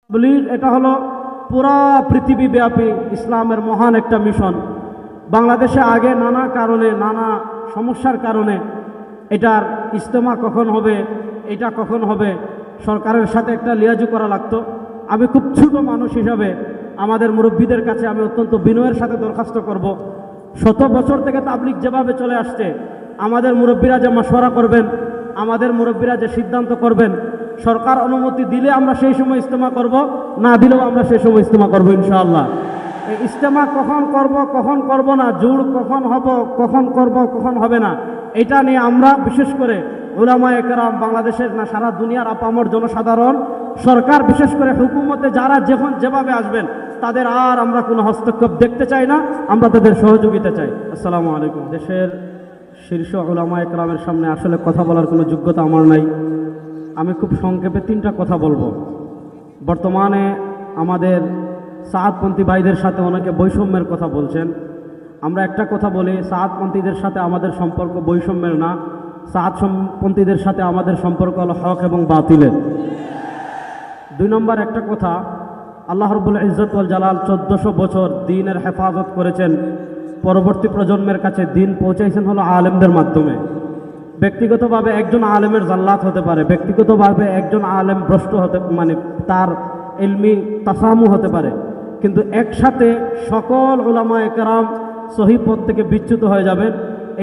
তাবলীগ এটা হলো পুরা পৃথিবীব্যাপী ইসলামের মহান একটা মিশন। বাংলাদেশে আগে নানা কারণে, নানা সমস্যার কারণে এটার ইজতেমা কখন হবে, এটা কখন হবে, সরকারের সাথে একটা লিয়াজু করা লাগতো। আমি খুব ছোট মানুষ হিসাবে আমাদের মুরব্বীদের কাছে আমি অত্যন্ত বিনয়ের সাথে দরখাস্ত করব, শত বছর থেকে তাবলীগ যেভাবে চলে আসছে, আমাদের মুরব্বীরা যে মাশওয়ারা করবেন, আমাদের মুরব্বীরা যে সিদ্ধান্ত করবেন, সরকার অনুমতি দিলে আমরা সেই সময় ইজতেমা করব, না দিলেও আমরা সেই সময় ইজতেমা করব ইনশাআল্লাহ। এই ইজতেমা কখন করব না, জুড় কখন হব, কখন করব কখন হবে না, এটা নিয়ে আমরা বিশেষ করে উলামায়ে কেরাম, বাংলাদেশের না সারা দুনিয়ার আপামর জনসাধারণ, সরকার বিশেষ করে হুকুমতে যারা যখন যেভাবে আসবেন তাদের আর আমরা কোনো হস্তক্ষেপ দেখতে চাই না, আমরা তাদের সহযোগিতা চাই। আসসালামু আলাইকুম। দেশের শীর্ষ উলামায়ে কেরামের সামনে আসলে কথা বলার কোনো যোগ্যতা আমার নাই। আমি খুব সংক্ষেপে 3টা কথা বলবো। বর্তমানে আমাদের সাআদপন্থী ভাইদের সাথে অনেকে বৈষম্যের কথা বলছেন। আমরা একটা কথা বলি, সাআদপন্থীদের সাথে আমাদের সম্পর্ক বৈষম্যের না, সাআদপন্থীদের সাথে আমাদের সম্পর্ক হলো হক এবং বাতিলের। 2 নম্বর একটা কথা, আল্লাহ রাব্বুল ইজ্জত ওয়াল জালাল 1400 বছর দ্বীনের হেফাজত করেছেন, পরবর্তী প্রজন্মের কাছে দ্বীন পৌঁছাইছেন হলো আলেমদের মাধ্যমে। ব্যক্তিগতভাবে একজন আলেমের জাল্লাত হতে পারে, ব্যক্তিগতভাবে একজন আলেম ভ্রষ্ট হতে, মানে তার ইলমি তাসামু হতে পারে, কিন্তু একসাথে সকল উলামায়ে কেরাম সহিহ পথ থেকে বিচ্যুত হয়ে যাবেন,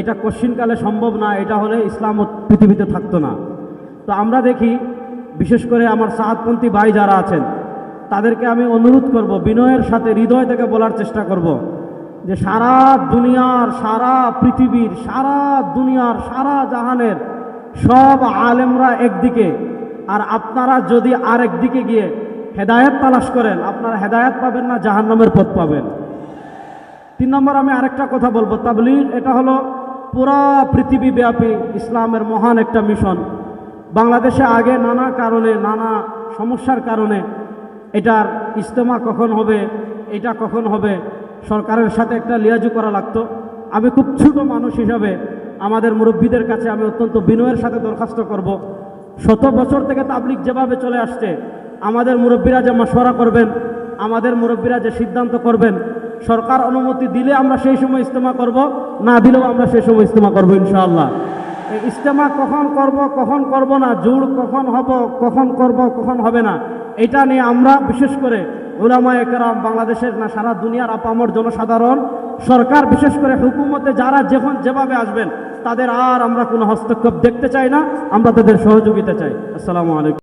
এটা কশিনকালে সম্ভব না। এটা হলে ইসলাম পৃথিবীতে থাকতো না। তো আমরা দেখি, বিশেষ করে আমার সাআদপন্থী ভাই যারা আছেন তাদেরকে আমি অনুরোধ করব, বিনয়ের সাথে হৃদয় থেকে বলার চেষ্টা করব যে সারা দুনিয়ার, সারা পৃথিবীর, সারা দুনিয়ার, সারা জাহানের সব আলেমরা একদিকে, আর আপনারা যদি আরেক দিকে গিয়ে হেদায়েত তালাশ করেন, আপনারা হেদায়েত পাবেন না, জাহান্নামের পথ পাবেন। 3 নম্বর আমি আরেকটা কথা বলবো, তাবলীগ এটা হলো পুরা পৃথিবীব্যাপী ইসলামের মহান একটা মিশন। বাংলাদেশে আগে নানা কারণে, নানা সমস্যার কারণে এটার ইজতেমা কখন হবে, এটা কখন হবে, সরকারের সাথে একটা লিয়াজু করা লাগতো। আমি খুব ছোট মানুষ হিসাবে আমাদের মুরব্বীদের কাছে আমি অত্যন্ত বিনয়ের সাথে দরখাস্ত করব, শত বছর থেকে তাবলীগ যেভাবে চলে আসছে, আমাদের মুরব্বীরা যে মাশওয়ারা করবেন, আমাদের মুরব্বীরা যে সিদ্ধান্ত করবেন, সরকার অনুমতি দিলে আমরা সেই সময় ইজতেমা করব, না দিলেও আমরা সেই সময় ইজতেমা করব ইনশাআল্লাহ। এই ইজতেমা কখন করব না, জুড় কখন হব, কখন করব কখন হবে না, এটা নিয়ে আমরা বিশেষ করে উলামায়ে কেরাম, বাংলাদেশের না সারা দুনিয়ার আপামর জনসাধারণ, সরকার বিশেষ করে হুকুমতে যারা যখন যেভাবে আসবেন তাদের আর আমরা কোনো হস্তক্ষেপ দেখতে চাই না, আমরা তাদের সহযোগিতা চাই। আসসালামু আলাইকুম।